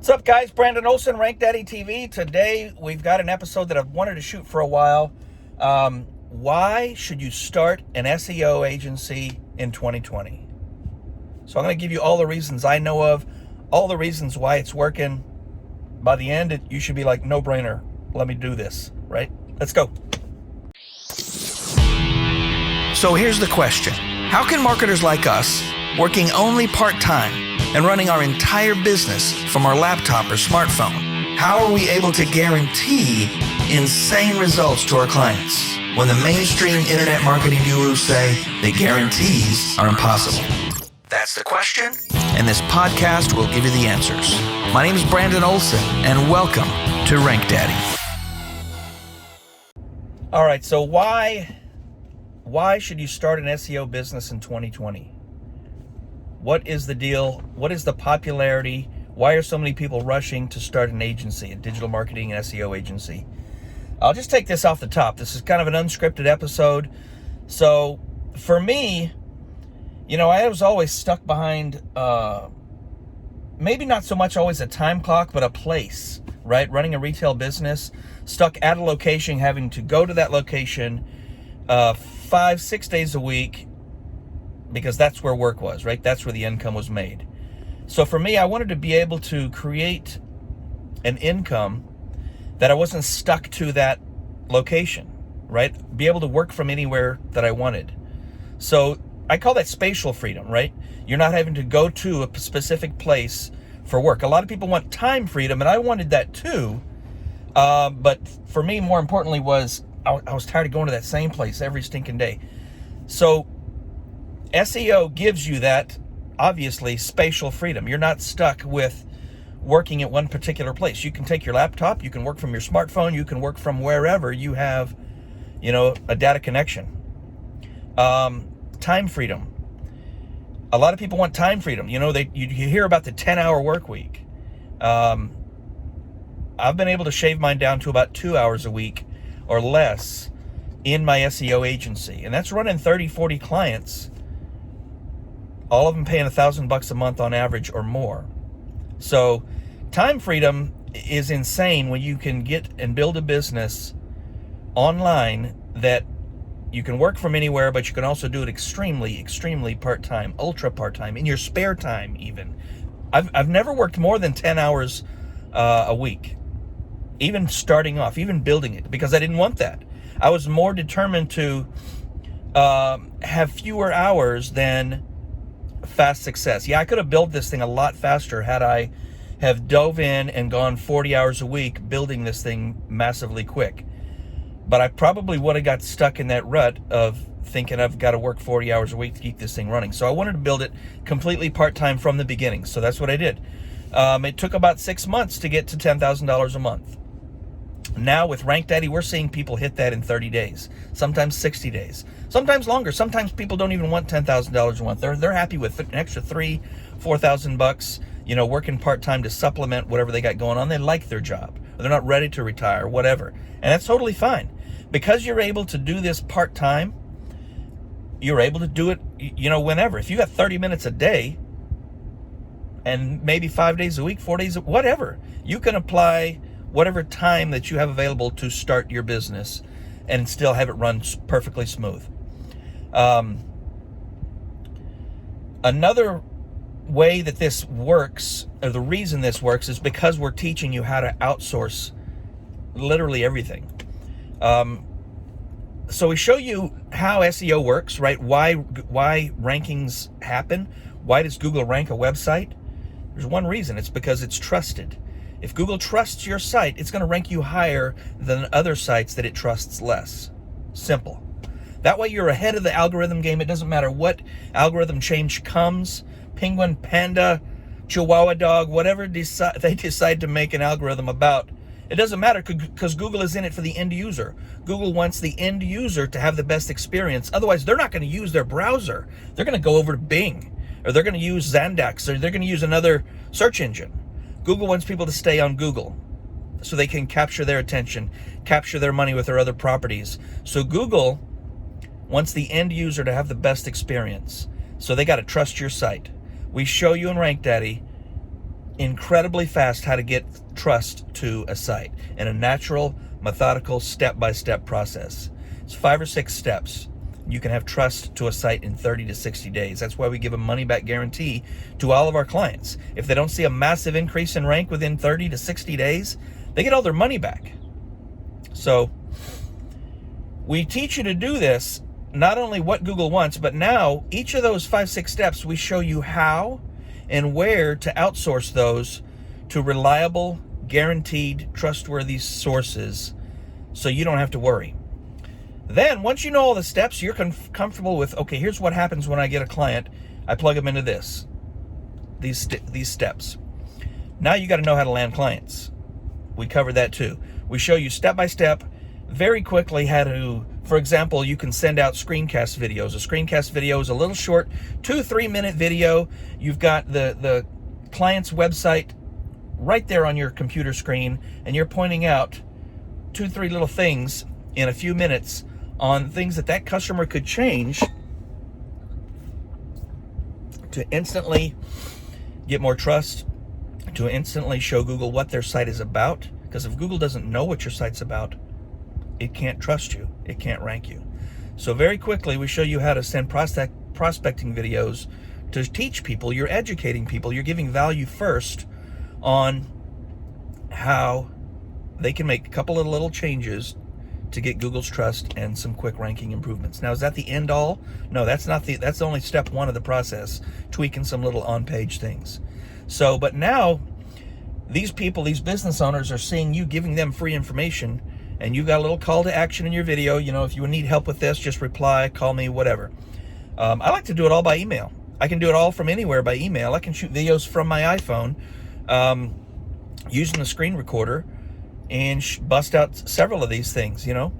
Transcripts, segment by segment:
What's up, guys? Brandon Olson, RankDaddy TV. Today, we've got an episode that I've wanted to shoot for a while. Why should you start an SEO agency in 2020? So I'm going to give you all the reasons I know of, all the reasons why it's working. By the end, you should be like, no brainer. Let me do this, right? Let's go. So here's the question. How can marketers like us, working only part-time and running our entire business from our laptop or smartphone, how are we able to guarantee insane results to our clients when the mainstream internet marketing gurus say that guarantees are impossible? That's the question, and this podcast will give you the answers. My name is Brandon Olson, and welcome to RankDaddy. All right, so why should you start an SEO business in 2020? What is the deal? What is the popularity? Why are so many people rushing to start an agency, a digital marketing and SEO agency? I'll just take this off the top. This is kind of an unscripted episode. So for me, I was always stuck behind, maybe not so much always a time clock, but a place, right? Running a retail business, stuck at a location, having to go to that location 5-6 days a week, because that's where work was, right? That's where the income was made. So for me, I wanted to be able to create an income that I wasn't stuck to that location, right? Be able to work from anywhere that I wanted. So I call that spatial freedom, right? You're not having to go to a specific place for work. A lot of people want time freedom, and I wanted that too. But for me, more importantly, was I was tired of going to that same place every stinking day. So SEO gives you that, obviously, spatial freedom. You're not stuck with working at one particular place. You can take your laptop, you can work from your smartphone, you can work from wherever you have, a data connection. Time freedom. A lot of people want time freedom. You hear about the 10-hour work week. I've been able to shave mine down to about 2 hours a week or less in my SEO agency. And that's running 30, 40 clients, all of them paying $1,000 a month on average or more. So time freedom is insane when you can get and build a business online that you can work from anywhere, but you can also do it extremely, extremely part-time, ultra part-time, in your spare time even. I've never worked more than 10 hours a week, even starting off, even building it, because I didn't want that. I was more determined to have fewer hours than fast success. Yeah, I could have built this thing a lot faster had I have dove in and gone 40 hours a week building this thing massively quick. But I probably would have got stuck in that rut of thinking I've got to work 40 hours a week to keep this thing running. So I wanted to build it completely part-time from the beginning. So that's what I did. It took about 6 months to get to $10,000 a month. Now with RankDaddy, we're seeing people hit that in 30 days, sometimes 60 days, sometimes longer. Sometimes people don't even want $10,000 a month. They're happy with an extra $3,000-$4,000, working part-time to supplement whatever they got going on. They like their job, or they're not ready to retire, whatever. And that's totally fine. Because you're able to do this part-time, you're able to do it, whenever. If you got 30 minutes a day and maybe 5 days a week, 4 days, whatever, you can apply whatever time that you have available to start your business and still have it run perfectly smooth. Another way that this works, or the reason this works, is because we're teaching you how to outsource literally everything. So we show you how SEO works, right? Why rankings happen. Why does Google rank a website? There's one reason. It's because it's trusted. If Google trusts your site, it's going to rank you higher than other sites that it trusts less. Simple. That way you're ahead of the algorithm game. It doesn't matter what algorithm change comes. Penguin, panda, Chihuahua dog, whatever they decide to make an algorithm about, it doesn't matter, because Google is in it for the end user. Google wants the end user to have the best experience. Otherwise, they're not going to use their browser. They're going to go over to Bing, or they're going to use Zandex, or they're going to use another search engine. Google wants people to stay on Google so they can capture their attention, capture their money with their other properties. So Google wants the end user to have the best experience. So they got to trust your site. We show you in RankDaddy incredibly fast how to get trust to a site in a natural, methodical, step-by-step process. It's 5 or 6 steps. You can have trust to a site in 30 to 60 days. That's why we give a money-back guarantee to all of our clients. If they don't see a massive increase in rank within 30 to 60 days, they get all their money back. So we teach you to do this, not only what Google wants, but now each of those 5, 6 steps, we show you how and where to outsource those to reliable, guaranteed, trustworthy sources so you don't have to worry. Then, once you know all the steps, you're comfortable with, okay, here's what happens when I get a client. I plug them into these steps. Now you got to know how to land clients. We cover that too. We show you step by step, very quickly, how to, for example, you can send out screencast videos. A screencast video is a little short, 2-3 minute video. You've got the client's website right there on your computer screen, and you're pointing out 2-3 little things in a few minutes on things that customer could change to instantly get more trust, to instantly show Google what their site is about. Because if Google doesn't know what your site's about, it can't trust you. It can't rank you. So very quickly, we show you how to send prospecting videos to teach people. You're educating people. You're giving value first on how they can make a couple of little changes to get Google's trust and some quick ranking improvements. Now, is that the end all? No, that's only step 1 of the process, tweaking some little on-page things. So, but now these people, these business owners, are seeing you giving them free information, and you've got a little call to action in your video. You know, if you need help with this, just reply, call me, whatever. I like to do it all by email. I can do it all from anywhere by email. I can shoot videos from my iPhone using the screen recorder and bust out several of these things, you know.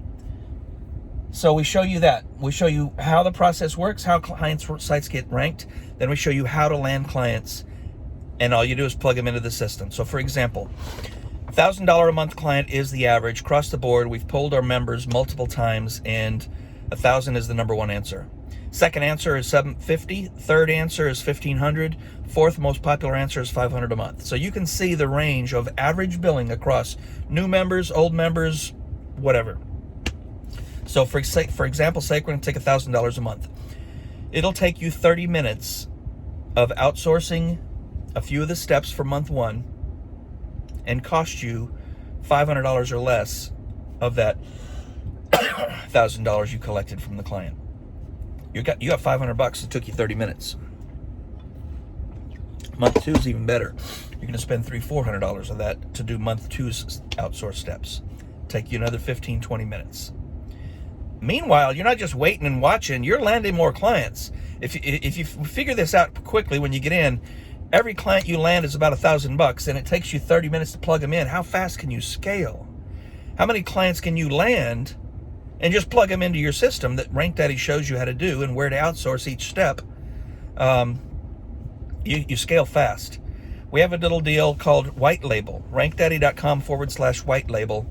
So we show you that. We show you how the process works, how clients' sites get ranked. Then we show you how to land clients, and all you do is plug them into the system. So for example, $1,000 a month client is the average across the board. We've polled our members multiple times, and 1,000 is the number 1 answer. Second answer is $750. Third answer is $1,500. Fourth most popular answer is $500 a month. So you can see the range of average billing across new members, old members, whatever. So for example's sake, we're going to take $1,000 a month. It'll take you 30 minutes of outsourcing a few of the steps for month 1 and cost you $500 or less of that $1,000 you collected from the client. You got $500. It took you 30 minutes. Month 2 is even better. You're going to spend $300-400 of that to do month 2's outsource steps. Take you another 15-20 minutes. Meanwhile, you're not just waiting and watching. You're landing more clients. If you figure this out quickly when you get in, every client you land is about $1,000, and it takes you 30 minutes to plug them in. How fast can you scale? How many clients can you land and just plug them into your system that RankDaddy shows you how to do and where to outsource each step? You scale fast. We have a little deal called White Label, rankdaddy.com/white label.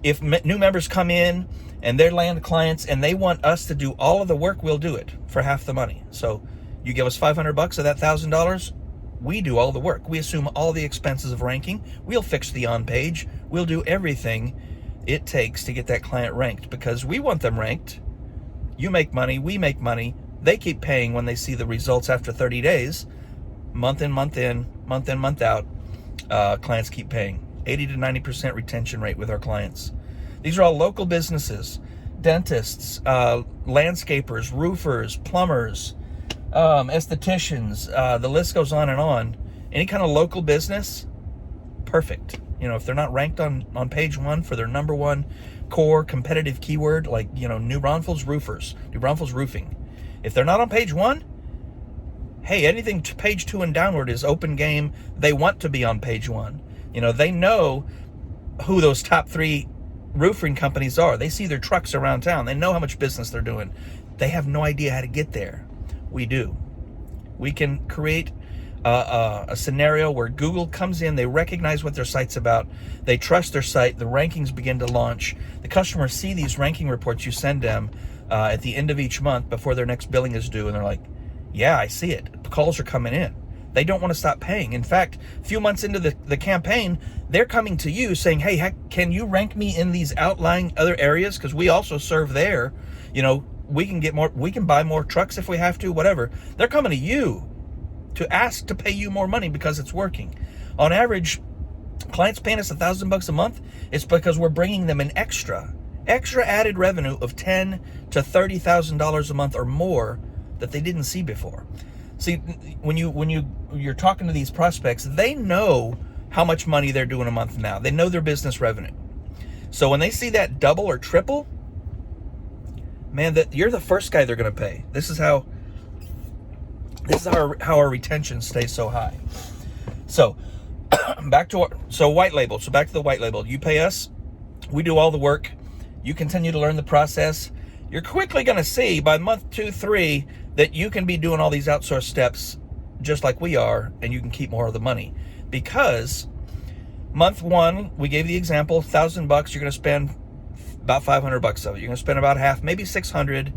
If new members come in and they're land clients and they want us to do all of the work, we'll do it for half the money. So you give us $500 of that $1,000, we do all the work. We assume all the expenses of ranking. We'll fix the on-page. We'll do everything it takes to get that client ranked, because we want them ranked. You make money, we make money. They keep paying when they see the results after 30 days. Month in, month out, clients keep paying. 80 to 90% retention rate with our clients. These are all local businesses, dentists, landscapers, roofers, plumbers, estheticians, the list goes on and on. Any kind of local business, perfect. You know, if they're not ranked on page 1 for their number 1 core competitive keyword, like, you know, New Braunfels roofers, New Braunfels roofing. If they're not on page 1, hey, anything to page 2 and downward is open game. They want to be on page 1. You know, they know who those top 3 roofing companies are. They see their trucks around town. They know how much business they're doing. They have no idea how to get there. We do. We can create a scenario where Google comes in, they recognize what their site's about, they trust their site, the rankings begin to launch, the customers see these ranking reports you send them at the end of each month before their next billing is due, and they're like, yeah, I see it. Calls are coming in. They don't want to stop paying. In fact, a few months into the campaign, they're coming to you saying, hey, can you rank me in these outlying other areas? Because we also serve there. You know, we can buy more trucks if we have to, whatever. They're coming to you to ask to pay you more money because it's working. On average, clients paying us $1,000 a month. It's because we're bringing them an extra added revenue of $10,000 to $30,000 a month or more that they didn't see before. See, when you're talking to these prospects, they know how much money they're doing a month now. They know their business revenue. So when they see that double or triple, man, that you're the first guy they're going to pay. This is how our retention stays so high. So back to white label. So back to the white label. You pay us, we do all the work. You continue to learn the process. You're quickly going to see by month 2, 3 that you can be doing all these outsourced steps just like we are, and you can keep more of the money. Because month 1, we gave the example, $1,000, you're going to spend about $500 of it. You're going to spend about half, maybe $600,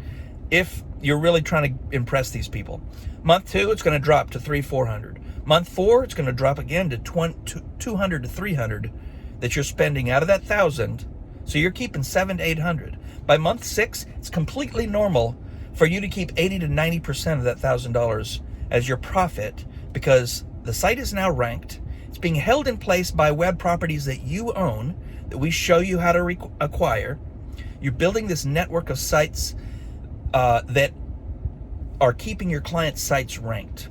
if you're really trying to impress these people. Month 2, it's going to drop to $300-$400. Month 4, it's going to drop again to $200 to $300 that you're spending out of that $1,000. So you're keeping $700 to $800. By month 6, it's completely normal for you to keep 80 to 90% of that $1,000 as your profit, because the site is now ranked. It's being held in place by web properties that you own, that we show you how to acquire. You're building this network of sites that are keeping your clients' sites ranked.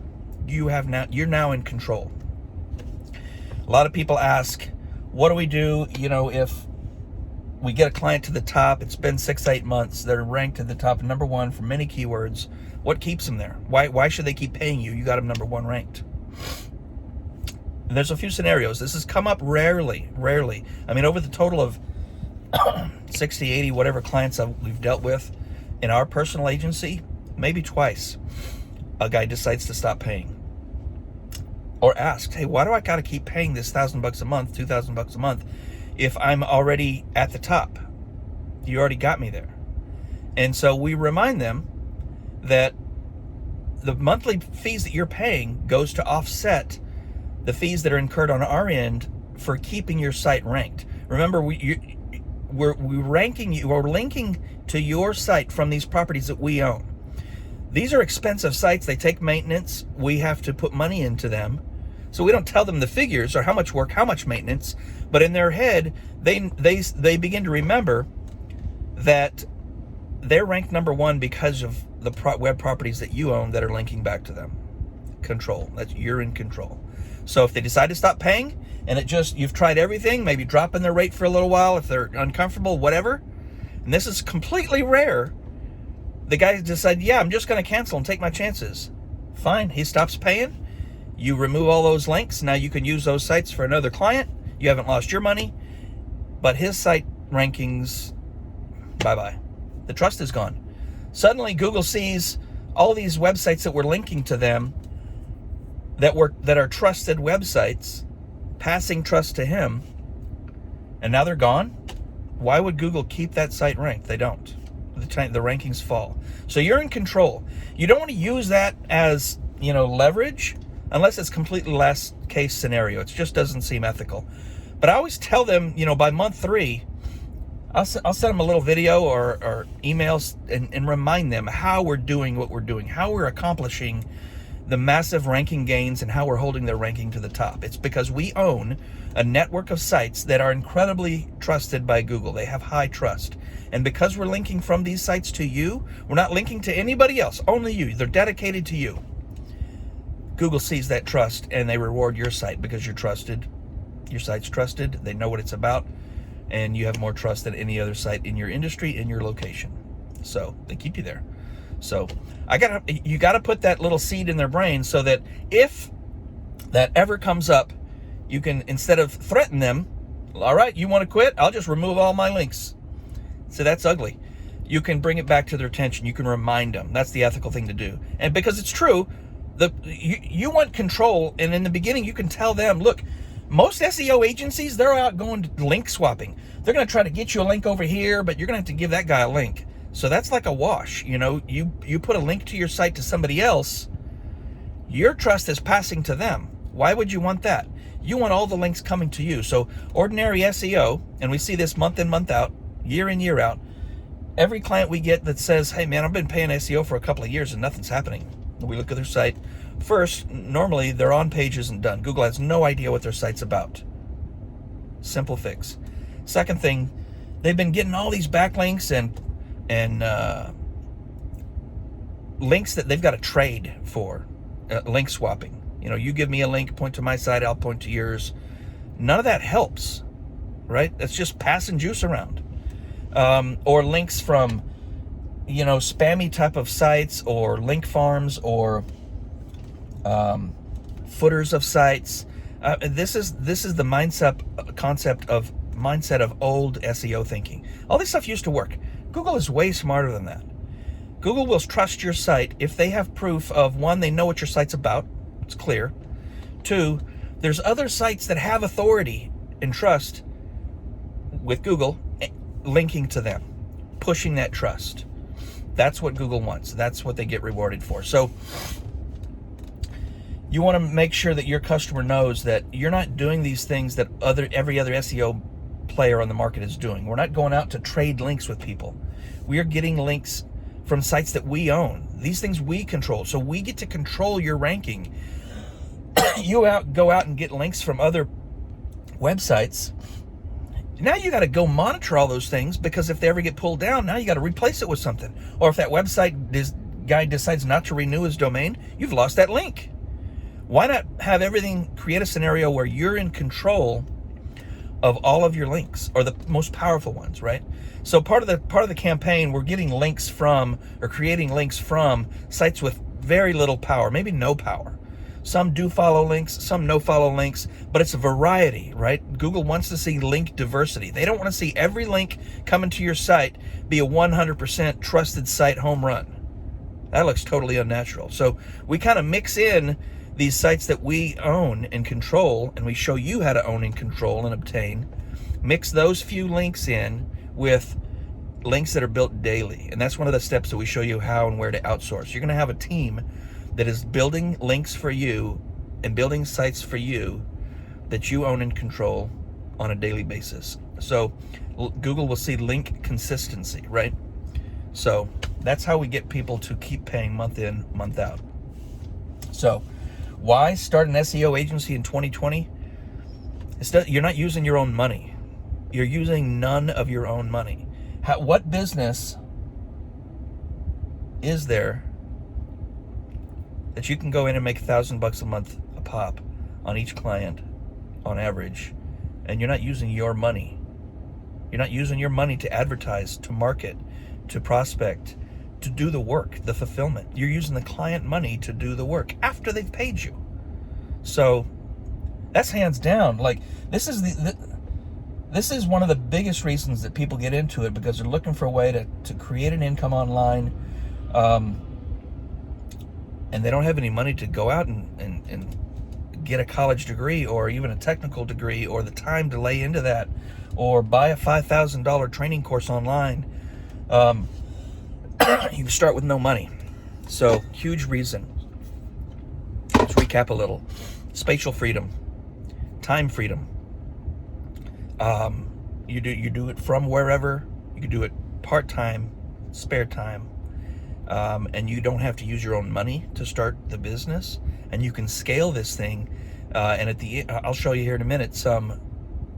You're now in control. A lot of people ask, what do we do, if we get a client to the top, it's been 6-8 months, they're ranked at the top, number 1 for many keywords. What keeps them there? Why should they keep paying you? You got them number 1 ranked. And there's a few scenarios. This has come up rarely. I mean, over the total of 60, 80, whatever clients we've dealt with in our personal agency, maybe twice, a guy decides to stop paying. Or asks, hey, why do I got to keep paying this $1,000 a month, $2,000 a month, if I'm already at the top? You already got me there. And so we remind them that the monthly fees that you're paying goes to offset the fees that are incurred on our end for keeping your site ranked. Remember, we're ranking you, we're linking to your site from these properties that we own. These are expensive sites. They take maintenance. We have to put money into them. So we don't tell them the figures or how much work, how much maintenance, but in their head, they begin to remember that they're ranked number 1 because of the web properties that you own that are linking back to them. Control. You're in control. So if they decide to stop paying, and you've tried everything, maybe dropping their rate for a little while if they're uncomfortable, whatever, and this is completely rare, the guy decide, yeah, I'm just going to cancel and take my chances. Fine. He stops paying. You remove all those links. Now you can use those sites for another client. You haven't lost your money, but his site rankings, bye-bye. The trust is gone. Suddenly Google sees all these websites that we're linking to them that are trusted websites, passing trust to him, and now they're gone. Why would Google keep that site ranked? They don't. The rankings fall. So you're in control. You don't want to use that as, leverage, unless it's completely last case scenario. It just doesn't seem ethical. But I always tell them, by month 3, I'll send them a little video or emails and remind them how we're doing what we're doing, how we're accomplishing the massive ranking gains, and how we're holding their ranking to the top. It's because we own a network of sites that are incredibly trusted by Google. They have high trust. And because we're linking from these sites to you, we're not linking to anybody else, only you. They're dedicated to you. Google sees that trust and they reward your site because you're trusted. Your site's trusted. They know what it's about. And you have more trust than any other site in your industry, in your location. So they keep you there. So you gotta put that little seed in their brain so that if that ever comes up, you can, instead of threaten them, all right, you want to quit? I'll just remove all my links. So that's ugly. You can bring it back to their attention. You can remind them. That's the ethical thing to do. And because it's true, you want control. And in the beginning, you can tell them, look, most SEO agencies, they're out going link swapping. They're going to try to get you a link over here, but you're going to have to give that guy a link. So that's like a wash. You put a link to your site to somebody else, Your trust is passing to them. Why would you want that? You want all the links coming to you. So ordinary SEO, and we see this month in, month out, year in, year out, every client we get that says, hey man, I've been paying SEO for a couple of years and nothing's happening. We look at their site. First, normally their on page isn't done. Google has no idea what their site's about. Simple fix. Second thing, they've been getting all these backlinks and links that they've got to trade for, link swapping. You know, you give me a link, point to my site, I'll point to yours. None of that helps, right? That's just passing juice around. Or links from, you know, spammy type of sites, or link farms, or footers of sites. This is the mindset of old SEO thinking. All this stuff used to work. Google is way smarter than that. Google will trust your site if they have proof of, one, they know what your site's about. It's clear. Two, there's other sites that have authority and trust with Google linking to them, pushing that trust. That's what Google wants. That's what they get rewarded for. So you want to make sure that your customer knows that you're not doing these things that every other SEO player on the market is doing. We're not going out to trade links with people. We are getting links from sites that we own. These things we control. So we get to control your ranking. You go out and get links from other websites. Now you got to go monitor all those things, because if they ever get pulled down, now you got to replace it with something. Or if that guy decides not to renew his domain, you've lost that link. Why not have everything, create a scenario where you're in control of all of your links, or the most powerful ones, right? So part of the campaign, we're getting links from, or creating links from, sites with very little power, maybe no power. Some do follow links, some no follow links, but it's a variety, right? Google wants to see link diversity. They don't want to see every link coming to your site be a 100% trusted site home run. That looks totally unnatural. So we kind of mix in these sites that we own and control, and we show you how to own and control and obtain. Mix those few links in with links that are built daily. And that's one of the steps that we show you how and where to outsource. You're going to have a team that is building links for you and building sites for you that you own and control on a daily basis. So Google will see link consistency, right? So that's how we get people to keep paying month in, month out. So why start an SEO agency in 2020? You're not using your own money. You're using none of your own money. What business is there that you can go in and make $1,000 a month a pop on each client on average, and you're not using your money? You're not using your money to advertise, to market, to prospect, to do the work, the fulfillment. You're using the client money to do the work after they've paid you. So that's hands down. Like, this is one of the biggest reasons that people get into it, because they're looking for a way to create an income online, and they don't have any money to go out and get a college degree, or even a technical degree, or the time to lay into that, or buy a $5,000 training course online. You can start with no money. So, huge reason. Let's recap a little. Spatial freedom, time freedom. You do it from wherever. You can do it part-time, spare time, and you don't have to use your own money to start the business. And you can scale this thing. And I'll show you here in a minute some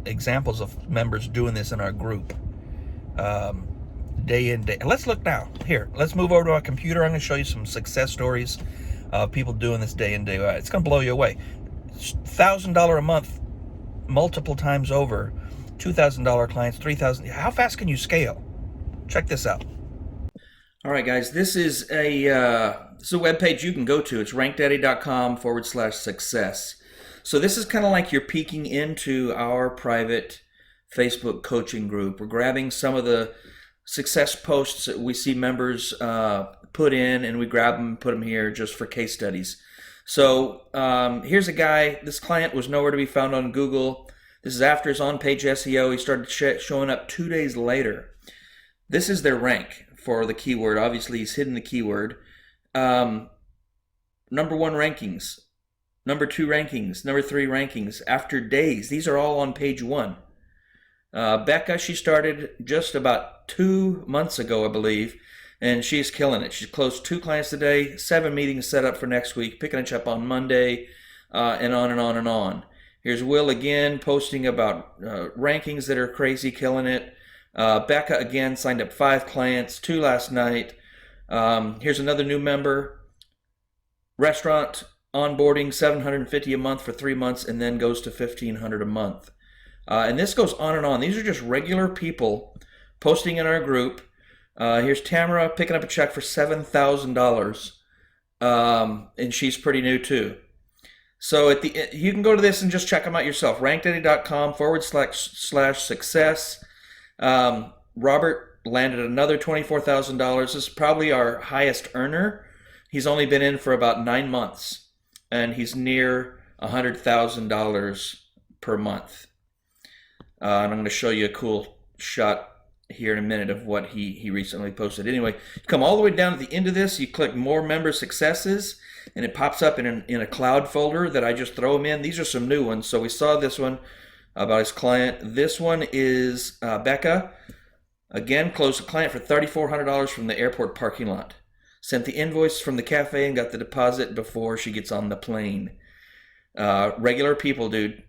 examples of members doing this in our group. Day in, day. And let's look now. Here, let's move over to our computer. I'm going to show you some success stories of people doing this day in, day out. It's going to blow you away. $1,000 a month, multiple times over. $2,000 clients, $3,000. How fast can you scale? Check this out. All right, guys. This is a web page you can go to. It's rankdaddy.com/success. So this is kind of like you're peeking into our private Facebook coaching group. We're grabbing some of the success posts that we see members put in, and we grab them and put them here just for case studies. So here's a guy. This client was nowhere to be found on Google. This is after his on-page SEO. He started showing up 2 days later. This is their rank for the keyword. Obviously, he's hidden the keyword. number one rankings, number two rankings, number three rankings after days. These are all on page one. Becca, she started just about 2 months ago, I believe, and she's killing it. She's closed 2 clients today, 7 meetings set up for next week, picking a up on Monday, and on and on and on. Here's Will again posting about rankings that are crazy, killing it. Becca again signed up 5 clients, 2 last night. Here's another new member. Restaurant onboarding, $750 a month for 3 months, and then goes to $1,500 a month. And this goes on and on. These are just regular people posting in our group. Here's Tamara picking up a check for $7,000, and she's pretty new too. So you can go to this and just check them out yourself. RankDaddy.com/success. Robert landed another $24,000. This is probably our highest earner. He's only been in for about 9 months, and he's near $100,000 per month. And I'm going to show you a cool shot here in a minute of what he recently posted. Anyway, you come all the way down to the end of this, you click more member successes, and it pops up in a cloud folder that I just throw them in. These are some new ones. So we saw this one about his client. This one is Becca. Again, closed a client for $3,400 from the airport parking lot. Sent the invoice from the cafe and got the deposit before she gets on the plane. Regular people, dude.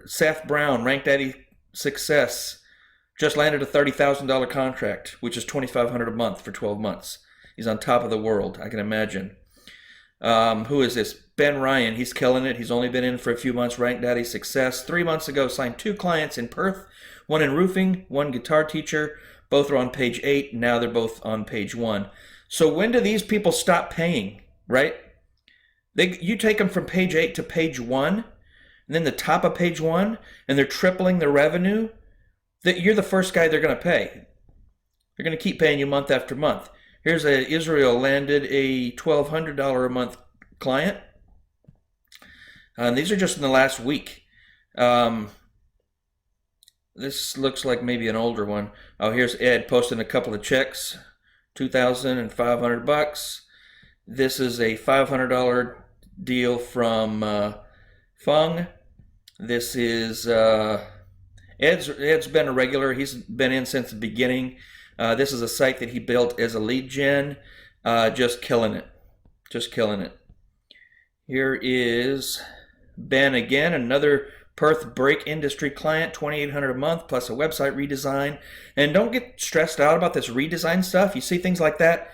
Seth Brown, RankDaddy Success, just landed a $30,000 contract, which is $2,500 a month for 12 months. He's on top of the world, I can imagine. Who is this? Ben Ryan, he's killing it. He's only been in for a few months. RankDaddy Success. 3 months ago, signed 2 clients in Perth, one in roofing, one guitar teacher. Both are on page 8. Now they're both on page 1. So when do these people stop paying, right? You take them from page 8 to page 1, and then the top of page 1, and they're tripling their revenue. That you're the first guy they're going to pay. They're going to keep paying you month after month. Here's Israel landed a $1,200 a month client. And these are just in the last week. This looks like maybe an older one. Oh, here's Ed posting a couple of checks, $2,500. This is a $500 deal from Fung. This is Ed's been a regular. He's been in since the beginning. This is a site that he built as a lead gen. Just killing it. Just killing it. Here is Ben again, another Perth brake industry client, $2,800 a month plus a website redesign. And don't get stressed out about this redesign stuff. You see things like that.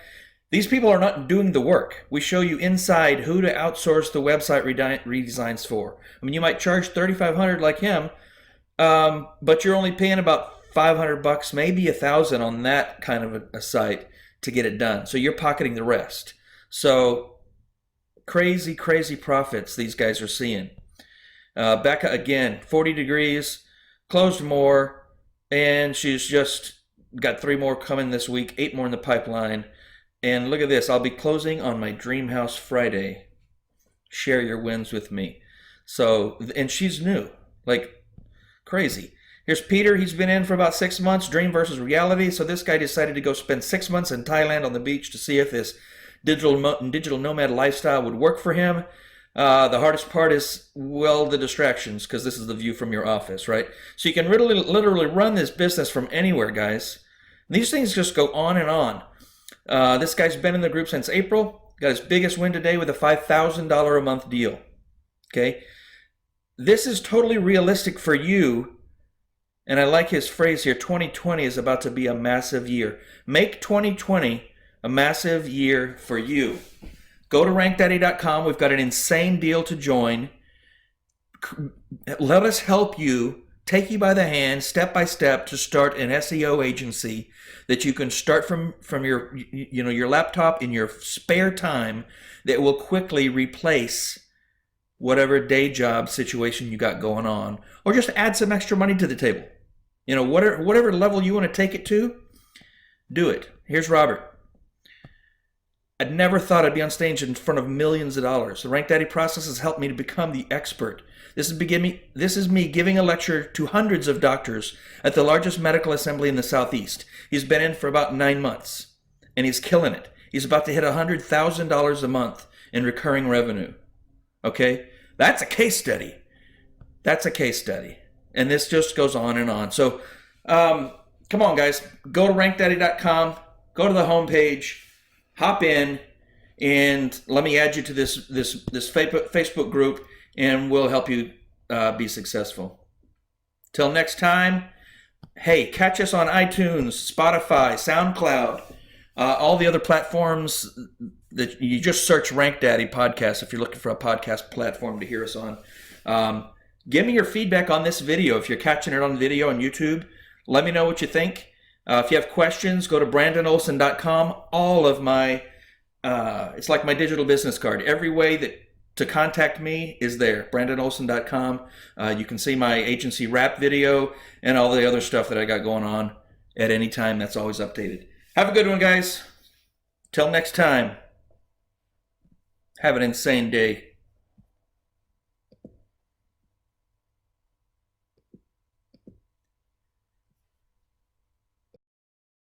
These people are not doing the work. We show you inside who to outsource the website redesigns for. I mean, you might charge $3,500 like him, but you're only paying about $500, maybe $1,000 on that kind of a site to get it done. So you're pocketing the rest. So crazy, crazy profits these guys are seeing. Becca, again, 40 degrees, closed more, and she's just got 3 more coming this week, 8 more in the pipeline. And look at this, I'll be closing on my dream house Friday. Share your wins with me. So, and she's new, like crazy. Here's Peter, he's been in for about 6 months, dream versus reality. So this guy decided to go spend 6 months in Thailand on the beach to see if this digital nomad lifestyle would work for him. The hardest part is, well, the distractions, because this is the view from your office, right? So you can literally run this business from anywhere, guys. And these things just go on and on. This guy's been in the group since April. Got his biggest win today with a $5,000 a month deal. Okay? This is totally realistic for you. And I like his phrase here, 2020 is about to be a massive year. Make 2020 a massive year for you. Go to RankDaddy.com. We've got an insane deal to join. Let us help you, take you by the hand, step by step, to start an SEO agency that you can start from your laptop in your spare time, that will quickly replace whatever day job situation you got going on, or just add some extra money to the table. Whatever level you want to take it to, do it. Here's Robert. I'd never thought I'd be on stage in front of millions of dollars. The RankDaddy process has helped me to become the expert. This is me giving a lecture to hundreds of doctors at the largest medical assembly in the Southeast. He's been in for about 9 months, and he's killing it. He's about to hit $100,000 a month in recurring revenue. Okay? That's a case study. That's a case study. And this just goes on and on. So come on, guys. Go to RankDaddy.com. Go to the homepage. Hop in. And let me add you to this Facebook group, and we'll help you be successful. Till next time, hey, catch us on iTunes, Spotify, SoundCloud, all the other platforms that you just search RankDaddy Podcast if you're looking for a podcast platform to hear us on. Give me your feedback on this video. If you're catching it on video on YouTube, let me know what you think. If you have questions, go to BrandonOlson.com. All of my it's like my digital business card. Every way to contact me is there. BrandonOlson.com. You can see my agency wrap video and all the other stuff that I got going on at any time. That's always updated. Have a good one, guys. Till next time. Have an insane day.